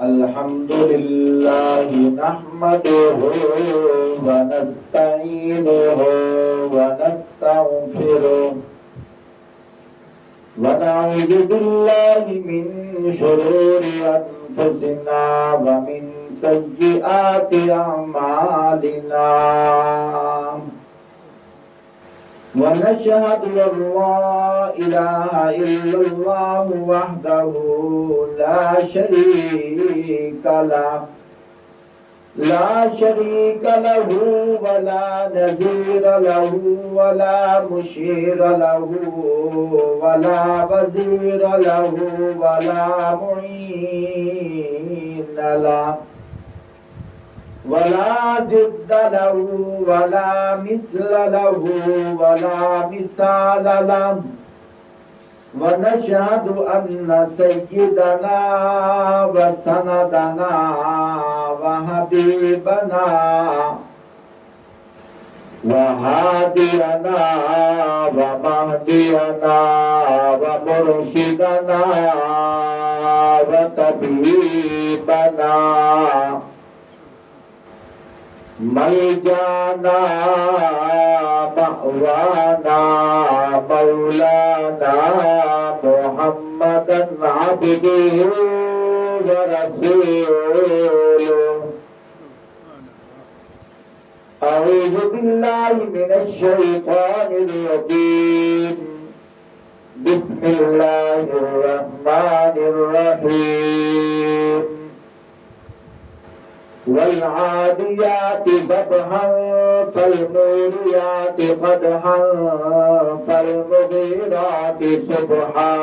الحمد لله نحمده ونستعينه ونستغفره ونعوذ بالله من شرور أنفسنا ومن سيئات أعمالنا ونشهد أن لا إله إلا الله وحده لا شريك له ولا نظير له ولا مشير له ولا وزير له ولا معين له ولا ضد له ولا مثل له ولا مثال له ونشهد أن سيدنا وسندنا وحبيبنا وهادينا ومهدينا ومرشدنا وطبيبنا ملجانا مأوانا مولانا محمدا عبده ورسوله أعوذ بالله من الشيطان الرجيم بسم الله الرحمن الرحيم والعاديات ضبحا فالموريات قدحا فالمغيرات صبحا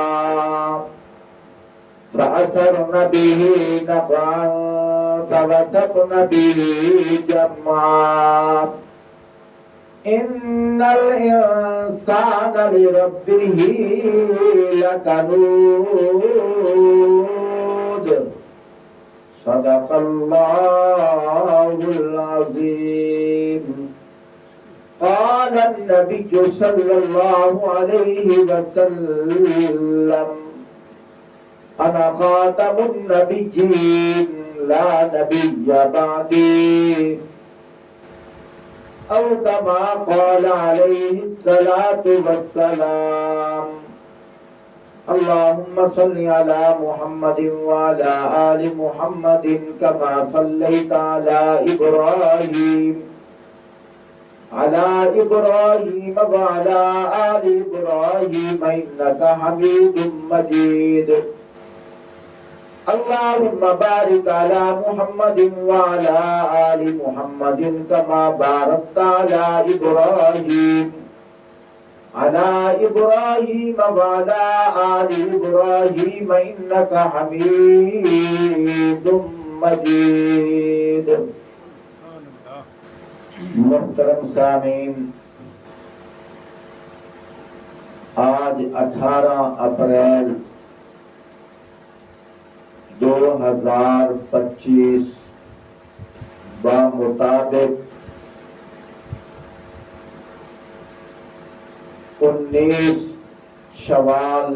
فأثرن به نقعا فوسطن به جمعا إن الإنسان لربه لكنود صدق الله العظيم قال النبي صلى الله عليه وسلم أنا خاتم النبيين لا نبي بعدي أو كما قال عليه الصلاة والسلام اللهم صل على محمد وعلى آل محمد كما صليت على إبراهيم وعلى آل إبراهيم إنك حميد مجيد اللهم بارك على محمد وعلى آل محمد كما باركت على إبراهيم وعلى آل إبراهيم إنك حميد مجيد محترم سامعین، آج 18 اپریل 2025 بمطابق 19 شوال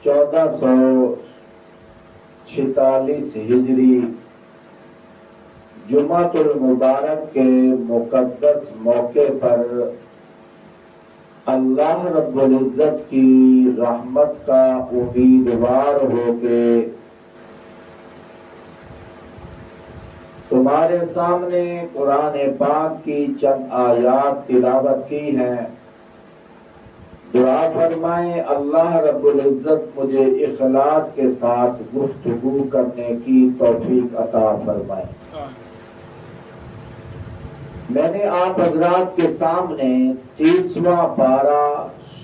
1446 ہجری جمعۃ المبارک کے مقدس موقع پر اللہ رب العزت کی رحمت کا امیدوار ہو کے تمہارے سامنے قرآن پاک کی چند آیات تلاوت کی ہیں۔ دعا فرمائیں اللہ رب العزت مجھے اخلاص کے ساتھ گفتگو کرنے کی توفیق عطا فرمائے۔ میں نے آپ حضرات کے سامنے 30واں پارہ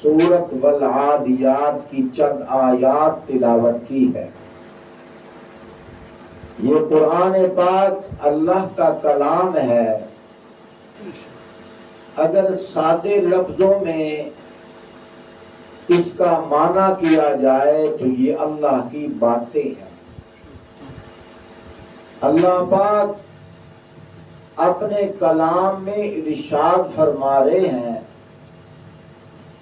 سورۃ والعادیات کی چند آیات تلاوت کی ہے۔ یہ قرآن پاک اللہ کا کلام ہے۔ اگر سادے لفظوں میں اس کا معنی کیا جائے تو یہ اللہ کی باتیں ہیں۔ اللہ پاک اپنے کلام میں ارشاد فرما رہے ہیں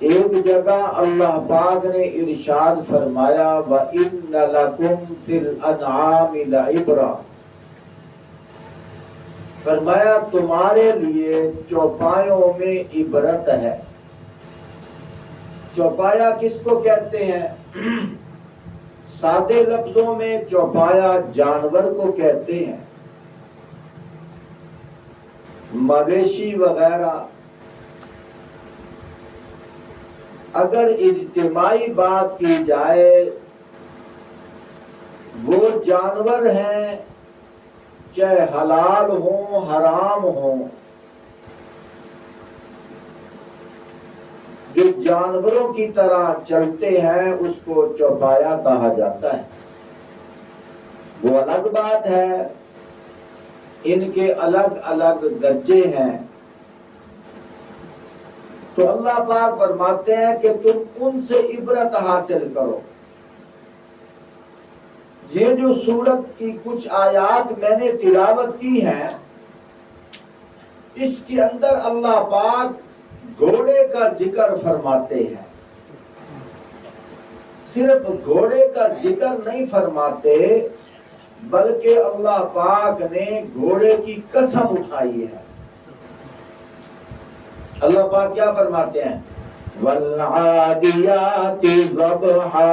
ایک جگہ اللہ پاک نے ارشاد فرمایا وَإِنَّ لَكُمْ فِي الْأَنْعَامِ لَعِبْرَةً، فرمایا تمہارے لیے چوپایوں میں عبرت ہے۔ چوپایا کس کو کہتے ہیں؟ سادے لفظوں میں چوپایا جانور کو کہتے ہیں، مویشی وغیرہ۔ اگر اجتماعی بات کی جائے وہ جانور ہیں، چاہے حلال ہوں حرام ہوں، جو جانوروں کی طرح چلتے ہیں اس کو چوپایا کہا جاتا ہے۔ وہ الگ بات ہے، ان کے الگ الگ درجے ہیں۔ تو اللہ پاک فرماتے ہیں کہ تم ان سے عبرت حاصل کرو۔ یہ جو سورت کی کچھ آیات میں نے تلاوت کی ہیں، اس کے اندر اللہ پاک گھوڑے کا ذکر فرماتے ہیں۔ صرف گھوڑے کا ذکر نہیں فرماتے، بلکہ اللہ پاک نے گھوڑے کی قسم اٹھائی ہے۔ اللہ پاک کیا فرماتے ہیں؟ وَالْعَادِيَاتِ ضَبْحًا،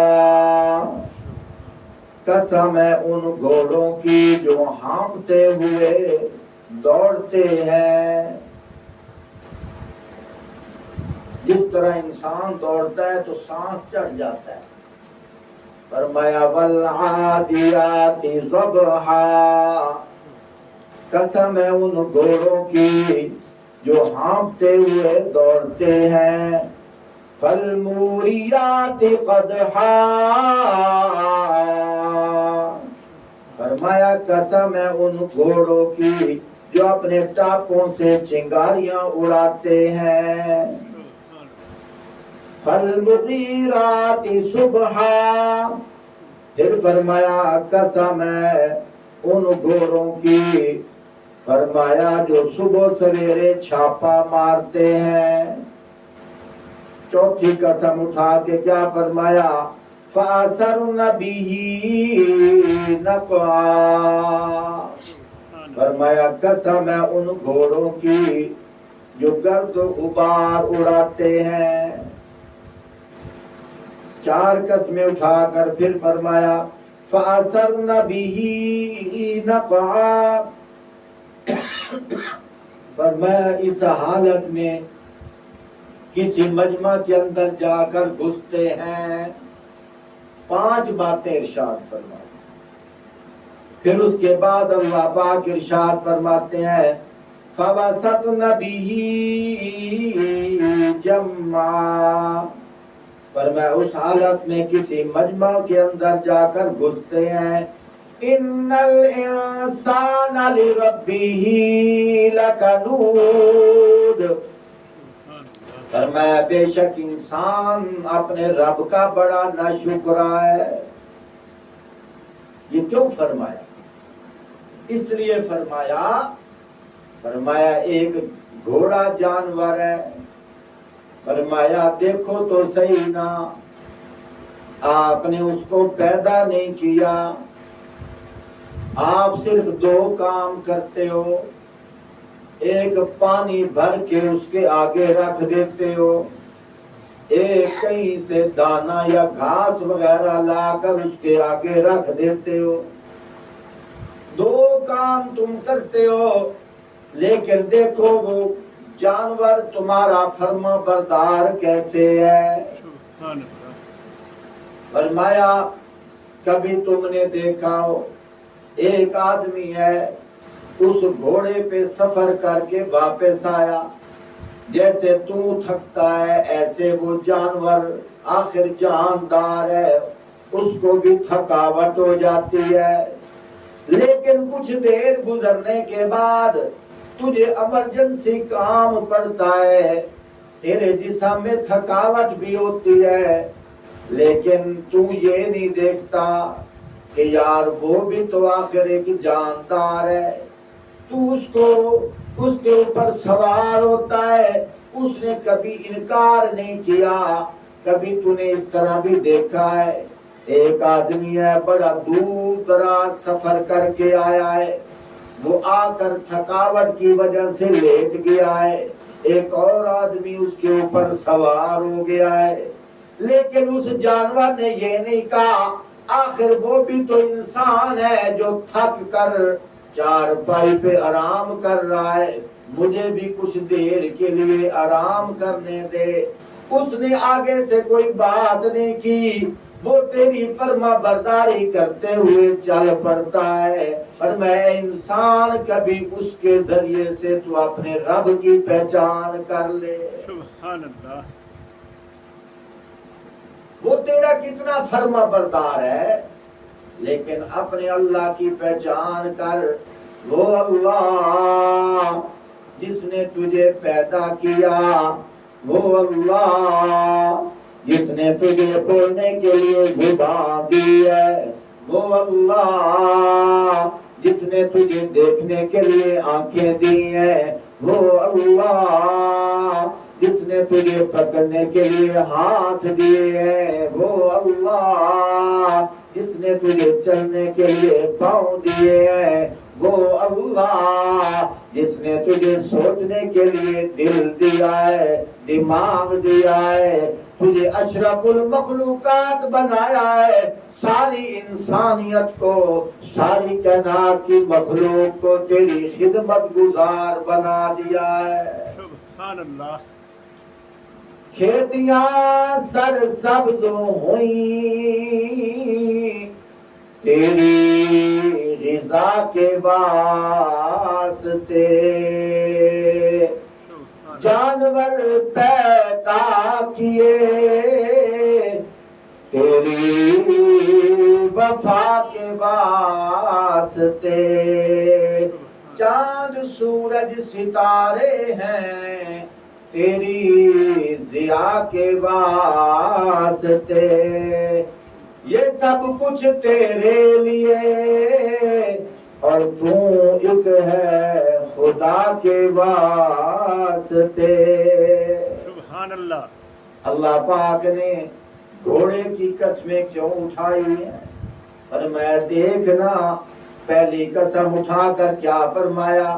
قسم ہے ان گھوڑوں کی جو ہانپتے ہوئے دوڑتے ہیں۔ جس طرح انسان دوڑتا ہے تو سانس چڑھ جاتا ہے، فرمایا وَالْعَادِيَاتِ ضَبْحًا، قسم ہے ان گھوڑوں کی جو ہانپتے ہوئے دوڑتے ہیں۔ فَالْمُورِيَاتِ قَدْحًا، فرمایا قسم ہے ان گھوڑوں کی جو اپنے ٹاپوں سے چنگاریاں اڑاتے ہیں۔ فَالْمُغِيرَاتِ صُبْحًا، پھر فرمایا قسم ہے ان گھوڑوں کی، فرمایا جو صبح سویرے چھاپا مارتے ہیں۔ چوتھی قسم اٹھا کے کیا فرمایا؟ فَأَثَرْنَ بِهِ نَقْعًا، فرمایا قسم ہے ان گھوڑوں کی جو گرد و غبار اڑاتے ہیں۔ چار قسمیں اٹھا کر پھر فرمایا فَأَثَرْنَ بِهِ نَقْعًا، فرمایا اس حالت میں کسی مجمع کے اندر جا کر گھستے ہیں۔ پانچ باتیں ارشاد فرمائی۔ پھر اس کے بعد اللہ پاک ارشاد فرماتے ہیں فَوَسَطْنَ بِهِ جَمْعًا، فرمایا اس حالت میں کسی مجمع کے اندر جا کر گھستے ہیں۔ إِنَّ الْإِنسَانَ لِرَبِّهِ لَكَنُودٌ، فرمایا بے شک انسان اپنے رب کا بڑا ناشکرا ہے۔ یہ کیوں فرمایا؟ اس لیے فرمایا ایک گھوڑا جانور ہے، فرمایا دیکھو تو صحیح نا، آپ نے اس کو پیدا نہیں کیا، آپ صرف دو کام کرتے ہو، ایک پانی بھر کے اس کے آگے رکھ دیتے ہو، ایک کہیں سے دانا یا گھاس وغیرہ لا کر اس کے آگے رکھ دیتے ہو۔ دو کام تم کرتے ہو، لیکن دیکھو وہ جانور تمہارا فرما بردار کیسے ہے۔ فرمایا کبھی تم نے دیکھا ہو ایک آدمی ہے، اس گھوڑے پہ سفر کر کے واپس آیا، جیسے تو تھکتا ہے ایسے وہ جانور آخر جاندار ہے، اس کو بھی تھکاوٹ ہو جاتی ہے، لیکن کچھ دیر گزرنے کے بعد تجھے ایمرجنسی کام پڑتا ہے، تیرے جسم میں تھکاوٹ بھی ہوتی ہے، لیکن تو یہ نہیں دیکھتا کہ یار وہ بھی تو آخر ایک جاندار ہے، تو اس کے اوپر سوار ہوتا ہے، اس نے کبھی انکار نہیں کیا. کبھی تو نے اس طرح بھی دیکھا ہے ایک آدمی ہے بڑا دور دراز سفر کر کے آیا ہے, وہ آ کر تھکاوٹ کی وجہ سے لیٹ گیا ہے, ایک اور آدمی اس کے اوپر سوار ہو گیا ہے, لیکن اس جانور نے یہ نہیں کہا آخر وہ بھی تو انسان ہے جو تھک کر چارپائی پہ آرام کر رہا ہے, مجھے بھی کچھ دیر کے لیے آرام کرنے دے. اس نے آگے سے کوئی بات نہیں کی, وہ تیری فرما برداری کرتے ہوئے چل پڑتا ہے. اور میں انسان کبھی اس کے ذریعے سے تو اپنے رب کی پہچان کر لے. سبحان اللہ. وہ تیرا کتنا فرما بردار ہے, لیکن اپنے اللہ کی پہچان کر. وہ اللہ جس نے تجھے پیدا کیا, وہ اللہ جس نے تجھے بولنے کے لیے زبان دی ہے, وہ اللہ جس نے تجھے دیکھنے کے لیے آنکھیں دی ہیں, وہ اللہ جس نے تجھے پکڑنے کے لیے ہاتھ دیے ہیں, وہ اللہ جس نے تجھے چلنے کے لیے پاؤں دیے ہیں, وہ اللہ جس نے تجھے سوچنے کے لیے دل دیا ہے, دماغ دیا ہے, تجھے اشرف المخلوقات بنایا ہے, ساری انسانیت کو, ساری کائنات کی مخلوق کو تیری خدمت گزار بنا دیا ہے. سبحان اللہ. کھیتیاں سرسبز ہوئیں تیری غذا کے واسطے, جانور پیدا کیے تیری وفا کے واسطے, چاند سورج ستارے ہیں تیری ضیاء کے واسطے, یہ سب کچھ تیرے لیے اور تو ایک ہے خدا کے واسطے. سبحان اللہ. اللہ پاک نے گھوڑے کی قسمیں کیوں اٹھائی ہیں, اور میں دیکھنا پہلی قسم اٹھا کر کیا فرمایا,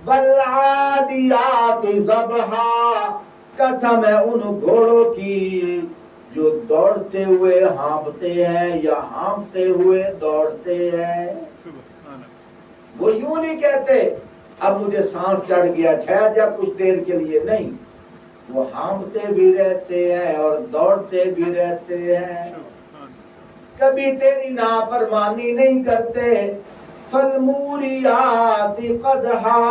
والعادیات ضبحا, قسم ہے ان گھوڑوں کی جو دوڑتے ہوئے ہانپتے ہیں یا ہانپتے ہوئے دوڑتے ہیں. وہ یوں نہیں کہتے اب مجھے سانس چڑھ گیا ٹھہر جا کچھ دیر کے لیے, نہیں, وہ ہانپتے بھی رہتے ہیں اور دوڑتے بھی رہتے ہیں, کبھی تیری نافرمانی نہیں کرتے. فالموریات قدحا,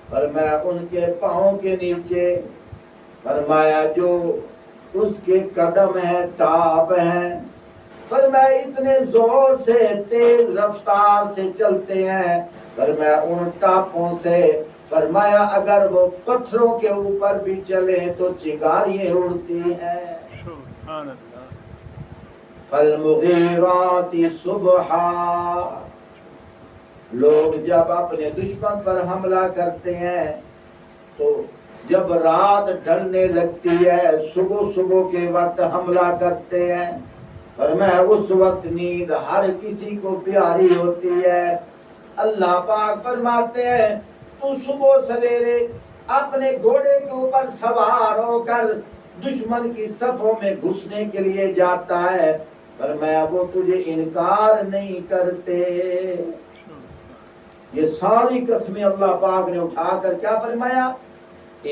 فرمایا ان کے پاؤں کے نیچے, فرمایا جو اس کے قدم ہیں ٹاپ ہیں, فرمایا اتنے زور سے تیز رفتار سے چلتے ہیں, فرمایا ان ٹاپوں سے, فرمایا اگر وہ پتھروں کے اوپر بھی چلے تو چنگاریاں اڑتی ہیں. سبحان اللہ. فالمغیرات صبحا, لوگ جب اپنے دشمن پر حملہ کرتے ہیں تو جب رات ڈھلنے لگتی ہے صبح کے وقت حملہ کرتے ہیں, اور میں اس وقت نیند ہر کسی کو پیاری ہوتی ہے. اللہ پاک فرماتے ہیں تو صبح سویرے اپنے گھوڑے کے اوپر سوار ہو کر دشمن کی صفوں میں گھسنے کے لیے جاتا ہے, فرمایا وہ تجھے انکار نہیں کرتے. یہ ساری قسمیں اللہ پاک نے اٹھا کر کیا فرمایا,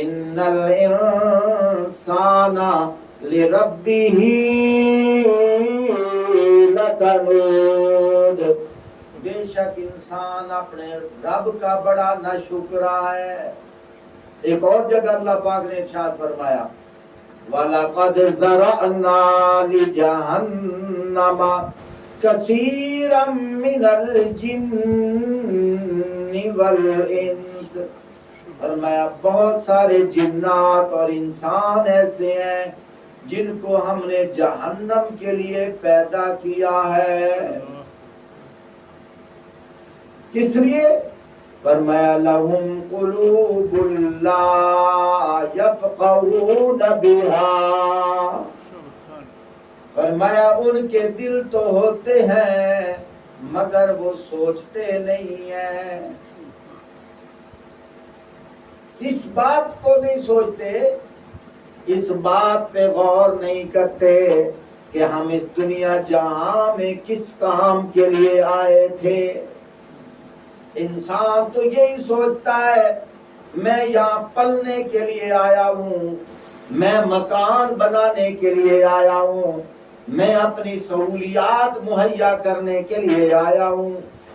ان الانسان لربہ لکنود, بے شک انسان اپنے رب کا بڑا ناشکرا ہے. ایک اور جگہ اللہ پاک نے ارشاد فرمایا, وَلَقَدْ ذَرَأْنَا لِجَهَنَّمَ كَثِيرًا مِنَ الْجِنِّ وَالْإِنسِ, فرمایا بہت سارے جنات اور انسان ایسے ہیں جن کو ہم نے جہنم کے لیے پیدا کیا ہے. کس لیے؟ فرمایا لہم قلوب لا یفقہون بہا، سبحان فرمایا ان کے دل تو ہوتے ہیں مگر وہ سوچتے نہیں ہیں، اس بات کو نہیں سوچتے، اس بات پہ غور نہیں کرتے کہ ہم اس دنیا جہاں میں کس کام کے لیے آئے تھے۔ انسان تو یہی سوچتا ہے میں یہاں پلنے کے لیے آیا ہوں، میں مکان بنانے کے لیے آیا ہوں، میں اپنی سہولیات مہیا کرنے کے لیے آیا ہوں،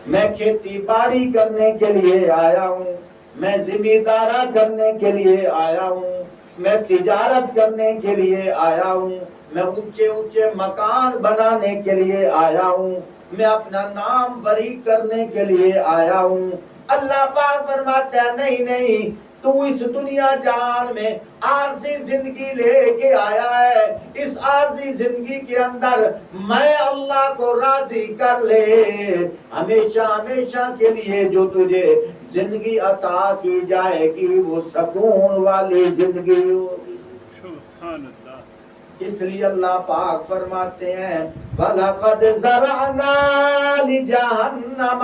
میں کھیتی باڑی کرنے کے لیے آیا ہوں، میں ذمہ دارہ کرنے کے لیے آیا ہوں، میں تجارت کرنے کے لیے آیا ہوں، میں اونچے اونچے مکان بنانے کے لیے آیا ہوں، میں اپنا نام بری کرنے کے لیے آیا ہوں۔ اللہ پاک فرماتا ہے نہیں نہیں، تو اس دنیا جہان میں عارضی زندگی لے کے آیا ہے، اس عارضی زندگی کے اندر میں اللہ کو راضی کر لے، ہمیشہ ہمیشہ کے لیے جو تجھے زندگی عطا کی جائے گی وہ سکون والی زندگی ہوگی۔ سبحان اللہ اس لیے اللہ پاک فرماتے ہیں وَلَقَدْ زَرَعْنَا لِجَهَنَّمَ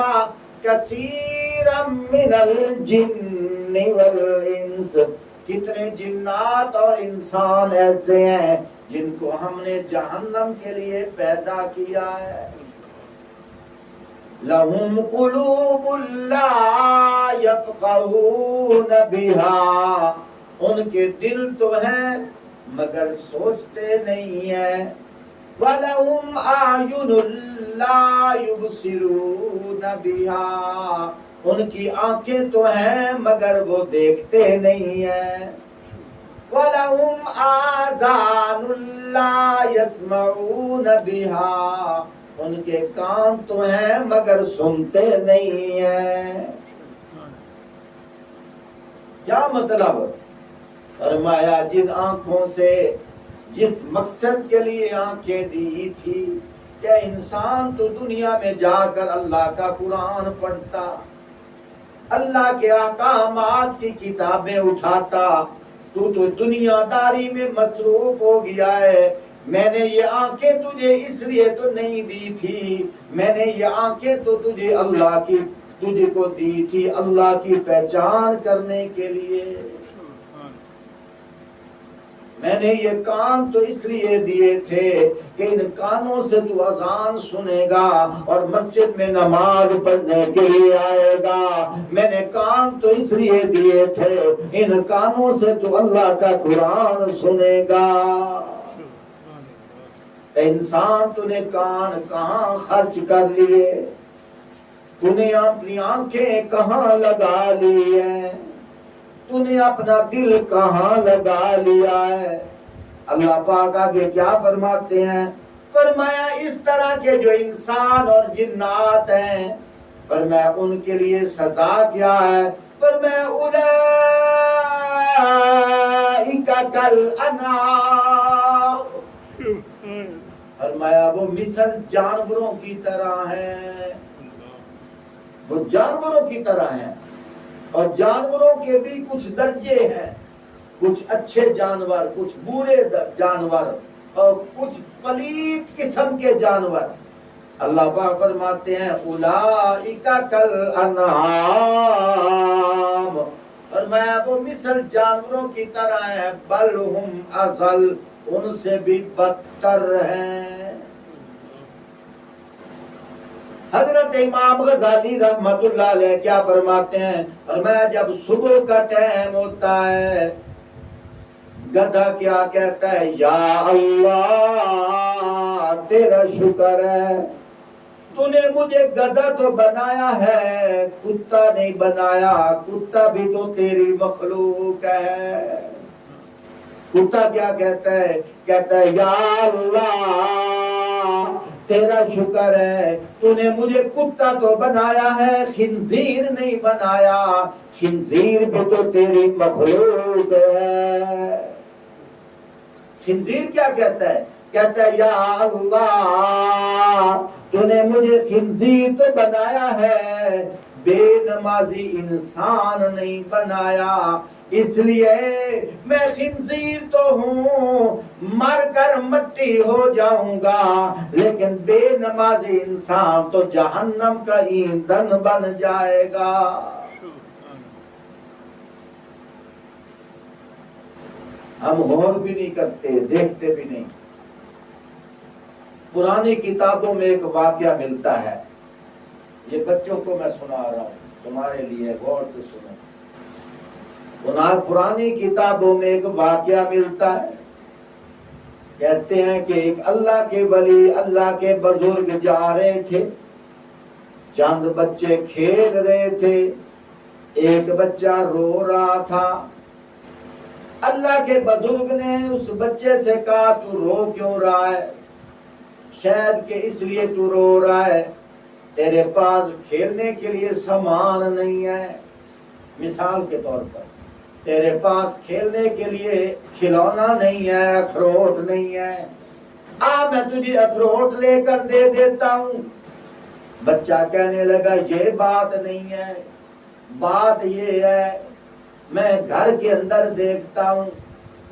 كَثِيرًا مِنَ الْجِنِّ وَالْإِنسِ، کتنے جنات اور انسان ایسے ہیں جن کو ہم نے جہنم کے لیے پیدا کیا ہے۔ لَهُمْ قُلُوبٌ لَا يَفْقَهُونَ بِهَا، ان کے دل تو ہیں مگر سوچتے نہیں ہیں۔ وَلَهُمْ أَعْيُنٌ لَا يُبْصِرُونَ بِهَا، ان کی آنکھیں تو ہیں مگر وہ دیکھتے نہیں ہیں۔ وَلَهُمْ آذَانٌ لَا يَسْمَعُونَ بِهَا، ان کے کان تو ہیں مگر سنتے نہیں ہیں۔ کیا مطلب؟ فرمایا جن آنکھوں سے جس مقصد کے لیے آنکھیں دی تھی کہ انسان تو دنیا میں جا کر اللہ کا قرآن پڑھتا، اللہ کے احکامات کی کتابیں اٹھاتا، تو دنیا داری میں مصروف ہو گیا ہے۔ میں نے یہ آنکھیں تجھے اس لیے تو نہیں دی تھی، میں نے یہ آنکھیں تو تجھے کو دی تھی اللہ کی پہچان کرنے کے لیے، میں نے یہ کان تو اس لیے دیے تھے کہ ان کانوں سے تو اذان سنے گا اور مسجد میں نماز پڑھنے کے لیے آئے گا، میں نے کان تو اس لیے دیے تھے ان کانوں سے تو اللہ کا قرآن سنے گا۔ انسان تو نے کان کہاں خرچ کر لیے، تو نے اپنی آنکھیں کہاں لگا لی ہیں، تو نے اپنا دل کہاں لگا لیا ہے۔ اللہ پاک آگے کیا فرماتے ہیں؟ فرمایا اس طرح کے جو انسان اور جنات ہیں، فرمایا ان کے لیے سزا کیا ہے؟ فرمایا اولئک کالانعام، فرمایا وہ مثل جانوروں کی طرح ہیں، وہ جانوروں کی طرح ہیں، اور جانوروں کے بھی کچھ درجے ہیں، کچھ اچھے جانور، کچھ برے جانور، اور کچھ پلیت قسم کے جانور۔ اللہ پاک فرماتے ہیں اولئک کالانعام، فرمایا وہ مثل جانوروں کی طرح ہیں، بل ہم اضل، ان سے بھی بدتر ہیں۔ حضرت امام غزالی رحمت اللہ علیہ کیا فرماتے ہیں؟ فرمایا جب صبح کا ٹائم ہوتا ہے گدھا کیا کہتا ہے؟ یا اللہ تیرا شکر ہے، تو نے مجھے گدھا تو بنایا ہے کتا نہیں بنایا، کتا بھی تو تیری مخلوق ہے۔ کتا کیا کہتا ہے؟ کہتا ہے یا اللہ تیرا شکر ہے، تو نے مجھے کتا تو بنایا ہے خنزیر نہیں بنایا، خنزیر بھی تو تیری مخلوق ہے۔ خنزیر کیا کہتا ہے؟ کہتا ہے یا اللہ تو نے مجھے خنزیر تو بنایا ہے بے نمازی انسان نہیں بنایا، اس لیے میں خنزیر تو ہوں، مر کر مٹی ہو جاؤں گا، لیکن بے نمازی انسان تو جہنم کا ایندھن بن جائے گا۔ ہم غور بھی نہیں کرتے، دیکھتے بھی نہیں۔ پرانی کتابوں میں ایک واقعہ ملتا ہے، یہ بچوں کو میں سنا رہا ہوں، تمہارے لیے غور سے سنو۔ پرانی کتابوں میں ایک واقعہ ملتا ہے، کہتے ہیں کہ ایک اللہ کے ولی، اللہ کے بزرگ جا رہے تھے، چند بچے کھیل رہے تھے، ایک بچہ رو رہا تھا۔ اللہ کے بزرگ نے اس بچے سے کہا تو رو کیوں رہا ہے؟ شاید کہ اس لیے تو رو رہا ہے تیرے پاس کھیلنے کے لیے سامان نہیں ہے۔ مثال کے طور پر تیرے پاس کھیلنے کے لیے کھلونا نہیں ہے، اخروٹ نہیں ہے، میں تجھے اخروٹ لے کر دے دیتا ہوں۔ بچہ کہنے لگا یہ بات نہیں ہے، بات یہ ہے میں گھر کے اندر دیکھتا ہوں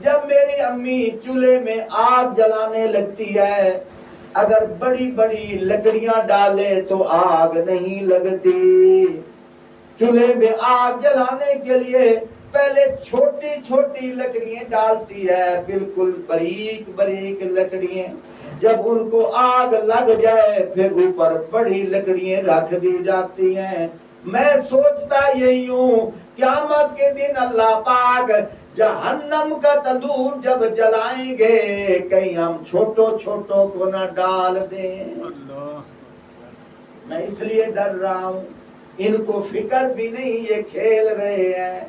جب میری امی چولہے میں آگ جلانے لگتی ہے، اگر بڑی بڑی لکڑیاں ڈالے تو آگ نہیں لگتی، چولہے میں آگ جلانے کے لیے پہلے چھوٹی چھوٹی لکڑیاں ڈالتی ہے، بالکل باریک باریک لکڑیاں، جب ان کو آگ لگ جائے پھر اوپر بڑی لکڑیاں رکھ دی جاتی ہیں۔ میں سوچتا یہی ہوں قیامت کے دن اللہ پاک جہنم کا تندور جب جلائیں گے کہیں ہم چھوٹوں چھوٹوں کو نہ ڈال دیں۔ میں اس لیے ڈر رہا ہوں، ان کو فکر بھی نہیں یہ کھیل رہے ہیں۔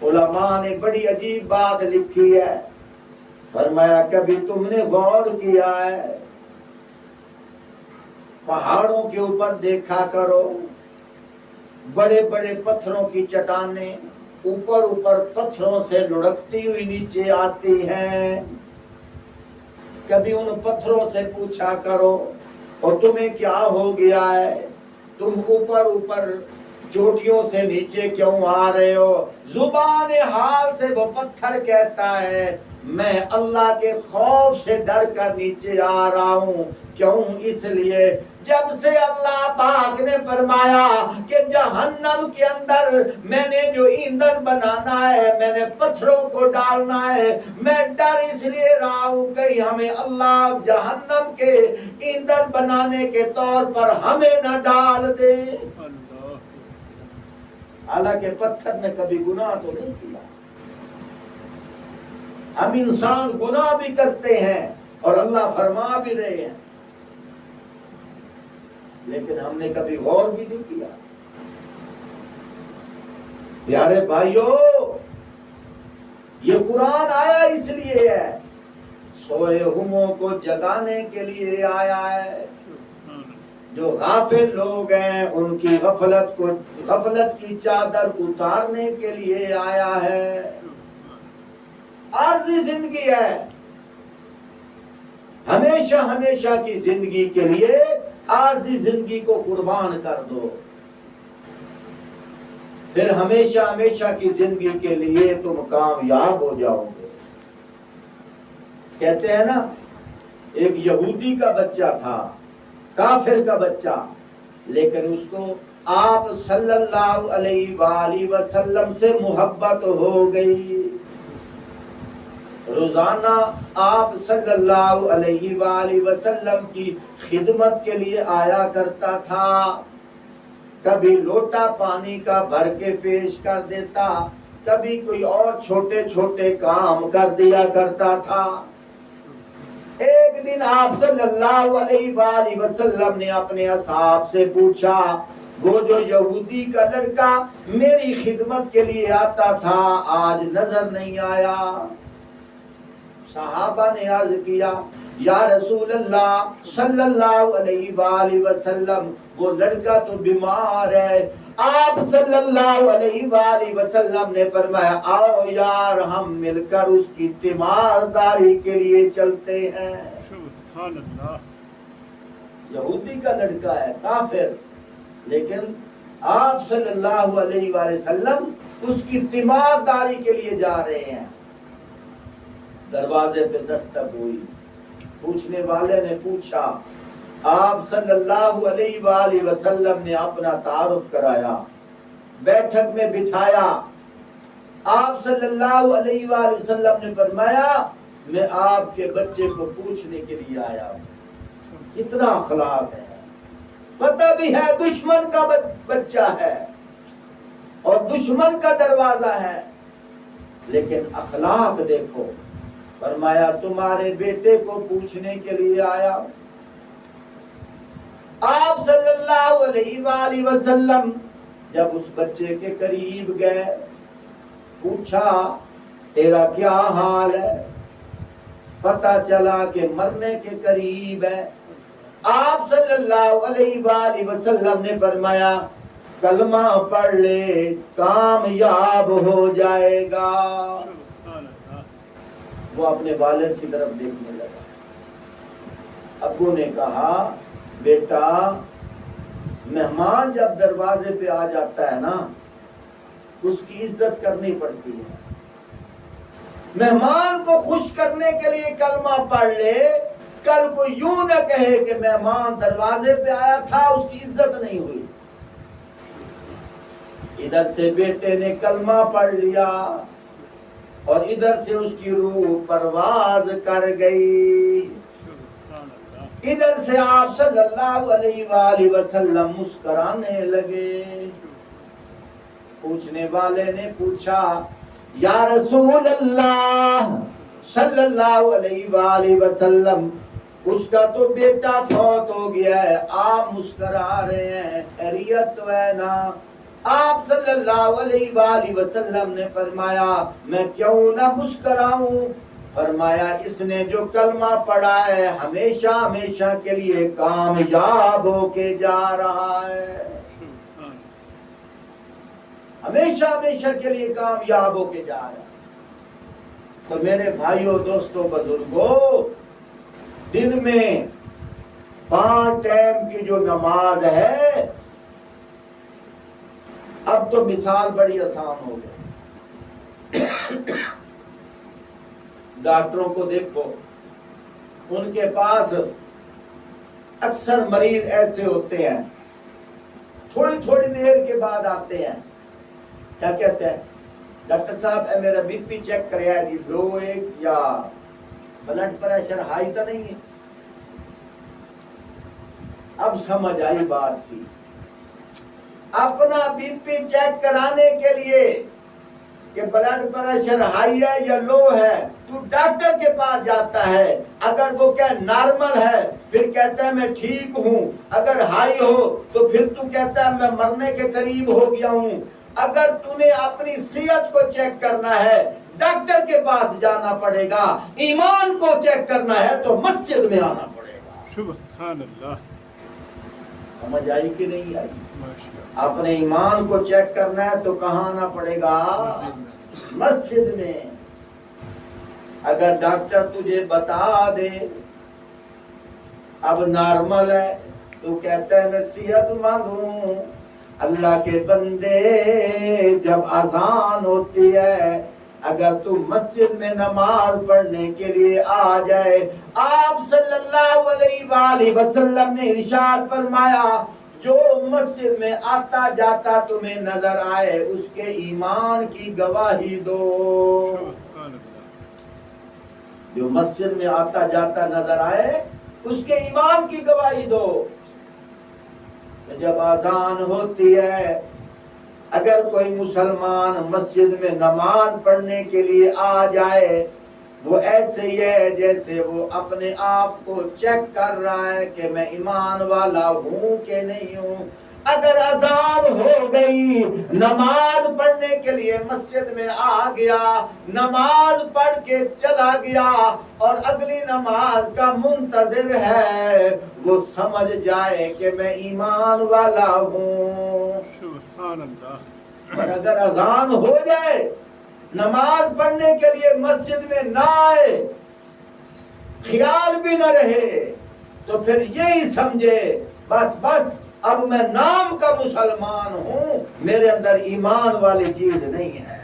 علماء نے بڑی عجیب بات لکھی ہے، فرمایا کبھی تم نے غور کیا ہے پہاڑوں کے اوپر دیکھا کرو، بڑے بڑے پتھروں کی چٹانیں اوپر اوپر پتھروں سے لڑکتی ہوئی نیچے آتی ہیں، کبھی ان پتھروں سے پوچھا کرو اور تمہیں کیا ہو گیا ہے، تم اوپر اوپر چوٹیوں سے نیچے کیوں آ رہے ہو؟ زبان حال سے وہ پتھر کہتا ہے میں اللہ کے خوف سے ڈر کر نیچے آ رہا ہوں۔ کیوں؟ اس لیے جب سے اللہ پاک نے فرمایا کہ جہنم کے اندر میں نے جو ایندھن بنانا ہے، میں نے پتھروں کو ڈالنا ہے، میں ڈر اس لیے رہا ہوں کہیں ہمیں اللہ جہنم کے ایندھن بنانے کے طور پر ہمیں نہ ڈال دے۔ حالانکہ پتھر نے کبھی گناہ تو نہیں کیا، ہم انسان گناہ بھی کرتے ہیں اور اللہ فرما بھی رہے ہیں، لیکن ہم نے کبھی غور بھی نہیں کیا۔ پیارے بھائیوں، یہ قرآن آیا اس لیے ہے، سوئے ہوموں کو جگانے کے لیے آیا ہے، جو غافل لوگ ہیں ان کی غفلت کی چادر اتارنے کے لیے آیا ہے۔ عارضی زندگی ہے، ہمیشہ ہمیشہ کی زندگی کے لیے عارضی زندگی کو قربان کر دو، پھر ہمیشہ ہمیشہ کی زندگی کے لیے تم کامیاب ہو جاؤ گے۔ کہتے ہیں نا، ایک یہودی کا بچہ تھا، کافر کا بچہ، لیکن اس کو آپ صلی اللہ علیہ وآلہ وسلم سے محبت ہو گئی، روزانہ آپ صلی اللہ علیہ وآلہ وسلم کی خدمت کے لیے آیا کرتا تھا، کبھی لوٹا پانی کا بھر کے پیش کر دیتا، کبھی کوئی اور چھوٹے چھوٹے کام کر دیا کرتا تھا۔ ایک دن آپ صلی اللہ علیہ وآلہ وسلم نے اپنے اصحاب سے پوچھا، وہ جو یہودی کا لڑکا میری خدمت کے لیے آتا تھا آج نظر نہیں آیا؟ صحابہ نے عرض کیا، یا رسول اللہ صلی اللہ علیہ وآلہ وسلم وہ لڑکا تو بیمار ہے۔ آپ صلی اللہ علیہ وآلہ وسلم نے فرمایا آؤ یار ہم مل کر اس کی تیمارداری کے لیے چلتے ہیں۔ سبحان اللہ۔ یہودی کا لڑکا ہے کافر، لیکن آپ صلی اللہ علیہ وآلہ وسلم اس کی تیمارداری کے لیے جا رہے ہیں۔ دروازے پہ دستک ہوئی، پوچھنے والے نے پوچھا، آپ صلی اللہ علیہ وآلہ وسلم نے اپنا تعارف کرایا، بیٹھک میں بٹھایا، آپ صلی اللہ علیہ وآلہ وسلم نے فرمایا میں آپ کے بچے کو پوچھنے کے لیے آیا ہوں۔ کتنا اخلاق ہے، پتہ بھی ہے دشمن کا بچہ ہے اور دشمن کا دروازہ ہے، لیکن اخلاق دیکھو۔ فرمایا تمہارے بیٹے کو پوچھنے کے لیے آیا ہوں۔ آپ صلی اللہ علیہ وآلہ وسلم جب اس بچے کے قریب گئے، پوچھا تیرا کیا حال ہے؟ پتہ چلا کہ مرنے کے قریب ہے۔ آپ صلی اللہ علیہ وآلہ وسلم نے فرمایا کلمہ پڑھ لے کامیاب ہو جائے گا۔ وہ اپنے والد کی طرف دیکھنے لگا۔ ابو نے کہا بیٹا مہمان جب دروازے پہ آ جاتا ہے نا اس کی عزت کرنی پڑتی ہے۔ مہمان کو خوش کرنے کے لیے کلمہ پڑھ لے، کل کو یوں نہ کہے کہ مہمان دروازے پہ آیا تھا اس کی عزت نہیں ہوئی۔ ادھر سے بیٹے نے کلمہ پڑھ لیا اور ادھر سے اس کی روح پرواز کر گئی۔ ادھر سے آپ صلی اللہ علیہ وآلہ وسلم مسکرانے لگے۔ پوچھنے والے نے پوچھا یا رسول اللہ صلی اللہ علیہ وآلہ وسلم اس کا تو بیٹا فوت ہو گیا ہے، آپ مسکرا رہے ہیں، خیریت تو ہے نا؟ آپ صلی اللہ علیہ وآلہ وسلم نے فرمایا میں کیوں نہ مسکراؤں؟ فرمایا اس نے جو کلمہ پڑھا ہے ہمیشہ ہمیشہ کے لیے کامیاب ہو کے جا رہا ہے، ہمیشہ ہمیشہ کے لیے کامیاب ہو کے جا رہا ہے۔ تو میرے بھائیوں دوستوں بزرگوں، دن میں 5 ٹائم کی جو نماز ہے اب تو مثال بڑی آسان ہو گئی۔ ڈاکٹروں کو دیکھو، ان کے پاس اکثر مریض ایسے ہوتے ہیں تھوڑی تھوڑی دیر کے بعد آتے ہیں، کیا کہتے ہیں ڈاکٹر صاحب اے میرا بی پی چیک کرے جی، لو ایک یا بلڈ پریشر ہائی تو نہیں ہے؟ اب سمجھ آئی بات کی۔ اپنا بی پی چیک کرانے کے لیے کہ بلڈ پریشر ہائی ہے یا لو ہے تو ڈاکٹر کے پاس جاتا ہے، اگر وہ کہ نارمل ہے پھر کہتا ہے میں ٹھیک ہوں، اگر ہائی ہو تو پھر تو کہتا ہے میں مرنے کے قریب ہو گیا ہوں۔ اگر تمہیں اپنی صحت کو چیک کرنا ہے ڈاکٹر کے پاس جانا پڑے گا، ایمان کو چیک کرنا ہے تو مسجد میں آنا پڑے گا۔ سبحان اللہ، سمجھ آئی کہ نہیں آئی؟ اپنے ایمان کو چیک کرنا ہے تو کہاں آنا پڑے گا؟ مسجد میں۔ اگر ڈاکٹر تجھے بتا دے اب نارمل ہے تو کہتا ہے میں صحت مند ہوں، اللہ کے بندے جب اذان ہوتی ہے اگر تو مسجد میں نماز پڑھنے کے لیے آ جائے، آپ صلی اللہ علیہ وآلہ وسلم نے ارشاد فرمایا جو مسجد میں آتا جاتا تمہیں نظر آئے اس کے ایمان کی گواہی دو۔ جو مسجد میں آتا جاتا نظر آئے اس کے ایمان کی گواہی دو۔ جب اذان ہوتی ہے اگر کوئی مسلمان مسجد میں نماز پڑھنے کے لیے آ جائے وہ ایسے ہی ہے جیسے وہ اپنے آپ کو چیک کر رہا ہے کہ میں ایمان والا ہوں کہ نہیں ہوں۔ اگر اذان ہو گئی نماز پڑھنے کے لیے مسجد میں آ گیا، نماز پڑھ کے چلا گیا اور اگلی نماز کا منتظر ہے، وہ سمجھ جائے کہ میں ایمان والا ہوں۔ سبحان اللہ۔ اور اگر اذان ہو جائے نماز پڑھنے کے لیے مسجد میں نہ آئے، خیال بھی نہ رہے تو پھر یہی سمجھے بس بس اب میں نام کا مسلمان ہوں، میرے اندر ایمان والی چیز نہیں ہے۔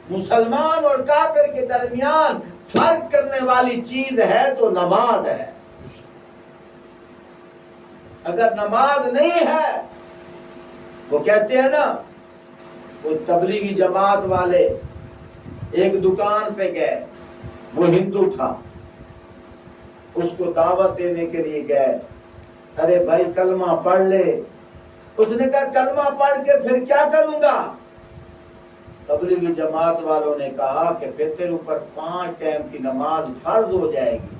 مسلمان اور کافر کے درمیان فرق کرنے والی چیز ہے تو نماز ہے۔ اگر نماز نہیں ہے، وہ کہتے ہیں نا، وہ تبلیغی جماعت والے ایک دکان پہ گئے، وہ ہندو تھا، اس کو دعوت دینے کے لیے گئے، ارے بھائی کلمہ پڑھ لے۔ اس نے کہا کلمہ پڑھ کے پھر کیا کروں گا؟ تبلیغی جماعت والوں نے کہا کہ پھر تیرے اوپر 5 ٹائم کی نماز فرض ہو جائے گی۔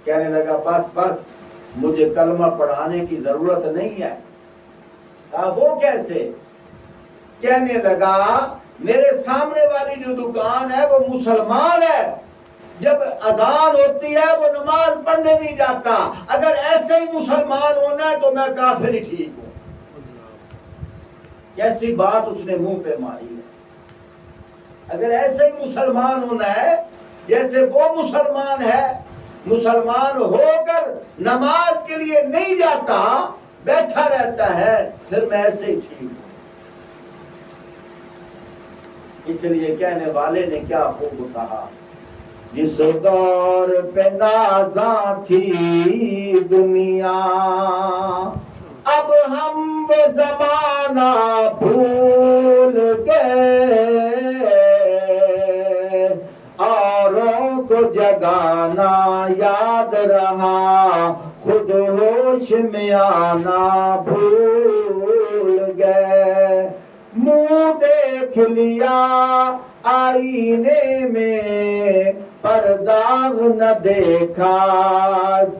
کہنے لگا بس بس مجھے کلمہ پڑھانے کی ضرورت نہیں ہے۔ کہا وہ کیسے؟ کہنے لگا میرے سامنے والی جو دکان ہے وہ مسلمان ہے، جب اذان ہوتی ہے وہ نماز پڑھنے نہیں جاتا، اگر ایسے ہی مسلمان ہونا ہے تو میں کافر ہی ٹھیک ہوں۔ کیسی بات اس نے منہ پہ ماری ہے۔ اگر ایسے ہی مسلمان ہونا ہے جیسے وہ مسلمان ہے، مسلمان ہو کر نماز کے لیے نہیں جاتا، بیٹھا رہتا ہے، پھر میں ایسے ہی ٹھیک ہوں۔ اس لیے کہنے والے نے کیا خوب کہا، جس دور پہ نازاں تھی دنیا، اب ہم وہ زمانہ بھول گئے، اوروں کو جگانا یاد رہا، خود ہوش میں آنا بھول گئے، منہ دیکھ لیا آئینے میں پر داغ نہ دیکھا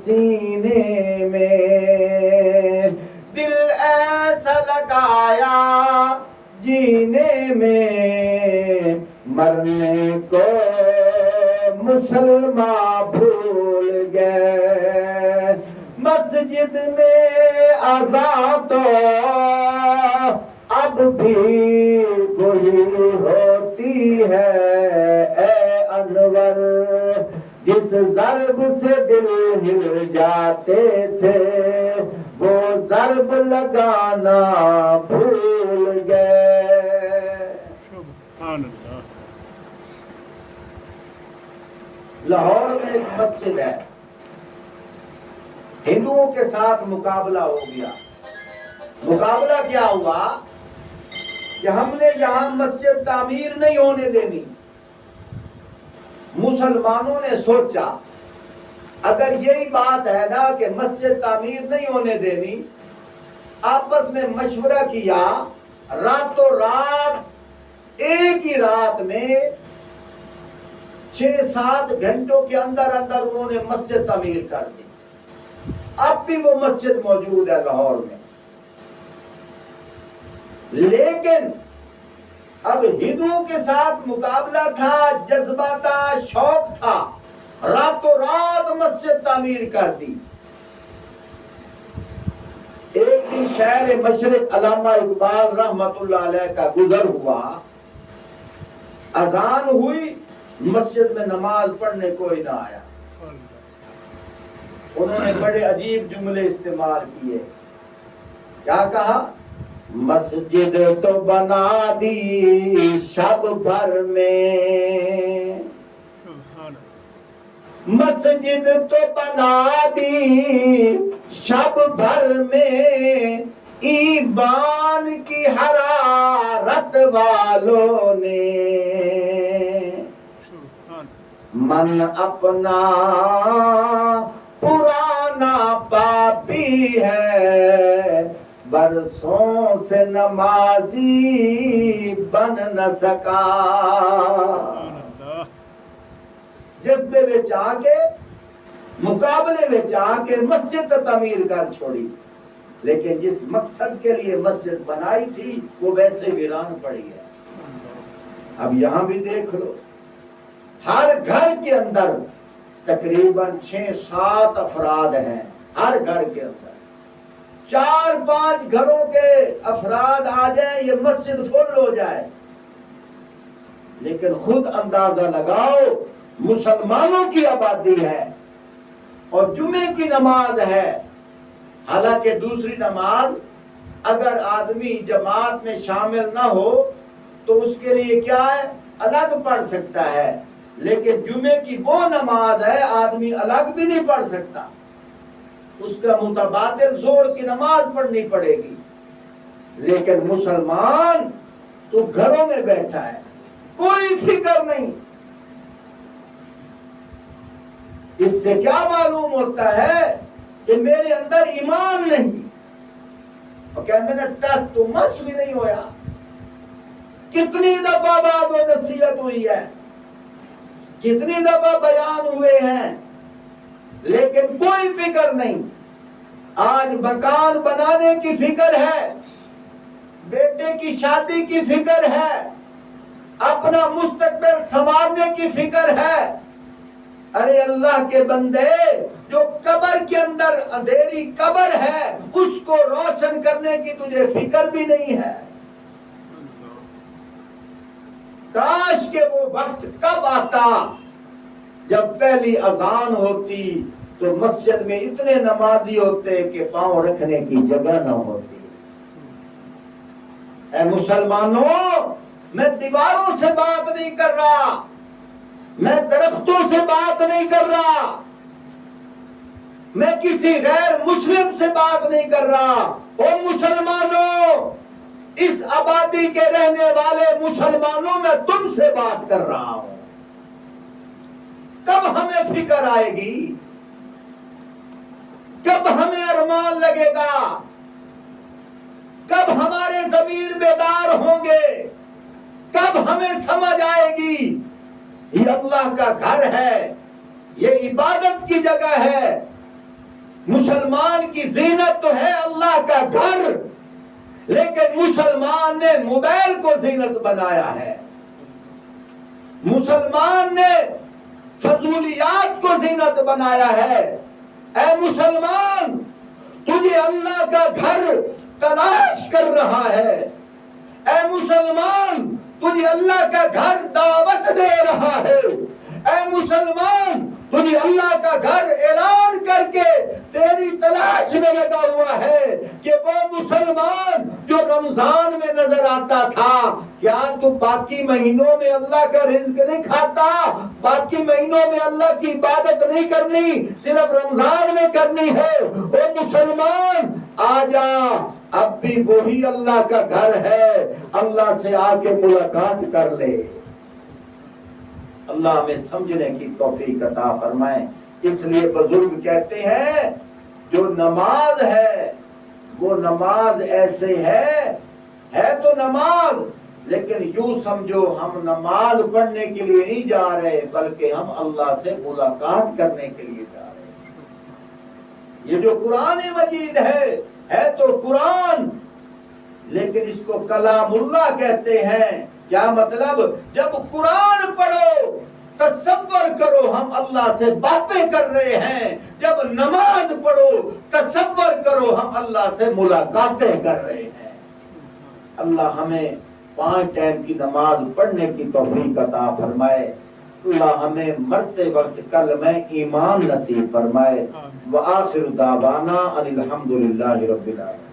سینے میں، دل ایسا لگایا جینے میں، مرنے کو مسلمان بھول گئے، مسجد میں اذان تو اب بھی وہی ہوتی ہے اے انور، جس ضرب سے دل ہل جاتے تھے وہ ضرب لگانا بھول گئے۔ سبحان اللہ۔ لاہور میں ایک مسجد ہے، ہندوؤں کے ساتھ مقابلہ ہو گیا۔ مقابلہ کیا ہوا کہ ہم نے یہاں مسجد تعمیر نہیں ہونے دینی۔ مسلمانوں نے سوچا اگر یہی بات ہے نا کہ مسجد تعمیر نہیں ہونے دینی، آپس میں مشورہ کیا، راتوں رات ایک ہی رات میں 6-7 گھنٹوں کے اندر اندر انہوں نے مسجد تعمیر کر دی۔ اب بھی وہ مسجد موجود ہے لاہور میں، لیکن اب ہندوؤں کے ساتھ مقابلہ تھا، جذبہ تھا، شوق تھا، راتوں رات مسجد تعمیر کر دی۔ ایک دن شہر مشرق علامہ اقبال رحمت اللہ علیہ کا گزر ہوا، اذان ہوئی، مسجد میں نماز پڑھنے کوئی نہ آیا۔ انہوں نے بڑے عجیب جملے استعمال کیے۔ کیا کہا؟ مسجد تو بنا دی شب بھر میں، مسجد تو بنا دی شب بھر میں، ایمان کی حرارت والوں نے، من اپنا پرانا پاپی ہے، برسوں سے نمازی بن نہ سکا۔ جذبے وچ آ کے، مقابلے وچ آ کے مسجد تعمیر کر چھوڑی، لیکن جس مقصد کے لیے مسجد بنائی تھی وہ ویسے ویران پڑی ہے۔ اب یہاں بھی دیکھ لو، ہر گھر کے اندر تقریباً 6-7 افراد ہیں، ہر گھر کے اندر 4-5 گھروں کے افراد آ جائیں یہ مسجد فل ہو جائے، لیکن خود اندازہ لگاؤ مسلمانوں کی آبادی ہے اور جمعے کی نماز ہے. حالانکہ دوسری نماز اگر آدمی جماعت میں شامل نہ ہو تو اس کے لیے کیا ہے؟ الگ پڑھ سکتا ہے. لیکن جمعے کی وہ نماز ہے آدمی الگ بھی نہیں پڑھ سکتا، اس کا متبادل ظہر کی نماز پڑھنی پڑے گی. لیکن مسلمان تو گھروں میں بیٹھا ہے، کوئی فکر نہیں. اس سے کیا معلوم ہوتا ہے کہ میرے اندر ایمان نہیں. اور کہتے ہیں ٹس تو مس بھی نہیں ہویا. کتنی دفعہ بات و نصیحت ہوئی ہے، کتنی دفعہ بیان ہوئے ہیں، لیکن کوئی فکر نہیں. آج مکان بنانے کی فکر ہے، بیٹے کی شادی کی فکر ہے، اپنا مستقبل سنوارنے کی فکر ہے. ارے اللہ کے بندے، جو قبر کے اندر اندھیری قبر ہے اس کو روشن کرنے کی تجھے فکر بھی نہیں ہے. کاش کہ وہ وقت کب آتا جب پہلی اذان ہوتی تو مسجد میں اتنے نمازی ہوتے کہ پاؤں رکھنے کی جگہ نہ ہوتی. اے مسلمانوں، میں دیواروں سے بات نہیں کر رہا، میں درختوں سے بات نہیں کر رہا، میں کسی غیر مسلم سے بات نہیں کر رہا. او مسلمانوں، اس آبادی کے رہنے والے مسلمانوں، میں تم سے بات کر رہا ہوں. کب ہمیں فکر آئے گی؟ کب ہمیں ارمان لگے گا؟ کب ہمارے ضمیر بیدار ہوں گے؟ کب ہمیں سمجھ آئے گی یہ اللہ کا گھر ہے، یہ عبادت کی جگہ ہے. مسلمان کی زینت تو ہے اللہ کا گھر، لیکن مسلمان نے موبائل کو زینت بنایا ہے، مسلمان نے فضولیات کو زینت بنایا ہے. اے مسلمان، تجھے اللہ کا گھر تلاش کر رہا ہے. اے مسلمان، تجھے اللہ کا گھر دعوت دے رہا ہے. اے مسلمان، تجھے اللہ کا گھر اعلان کر کے تیری تلاش میں لگا ہوا ہے کہ وہ مسلمان جو رمضان میں نظر آتا تھا، کیا تو باقی مہینوں میں اللہ کا رزق نہیں کھاتا؟ باقی مہینوں میں اللہ کی عبادت نہیں کرنی، صرف رمضان میں کرنی ہے؟ وہ مسلمان آ جا، اب بھی وہی اللہ کا گھر ہے، اللہ سے آ کے ملاقات کر لے. اللہ ہمیں سمجھنے کی توفیق عطا فرمائے. اس لیے بزرگ کہتے ہیں جو نماز ہے وہ نماز ایسے ہے تو نماز، لیکن یوں سمجھو ہم نماز پڑھنے کے لیے نہیں جا رہے بلکہ ہم اللہ سے ملاقات کرنے کے لیے جا رہے ہیں. یہ جو قرآن مجید ہے تو قرآن، لیکن اس کو کلام اللہ کہتے ہیں. کیا مطلب؟ جب قرآن پڑھو تصور کرو ہم اللہ سے باتیں کر رہے ہیں، جب نماز پڑھو تصور کرو ہم اللہ سے ملاقاتیں کر رہے ہیں. اللہ ہمیں 5 ٹائم کی نماز پڑھنے کی توفیق عطا فرمائے. اللہ ہمیں مرتے وقت کلمہ ایمان نصیب فرمائے. وآخر دعوانا ان الحمد للہ رب العالمین.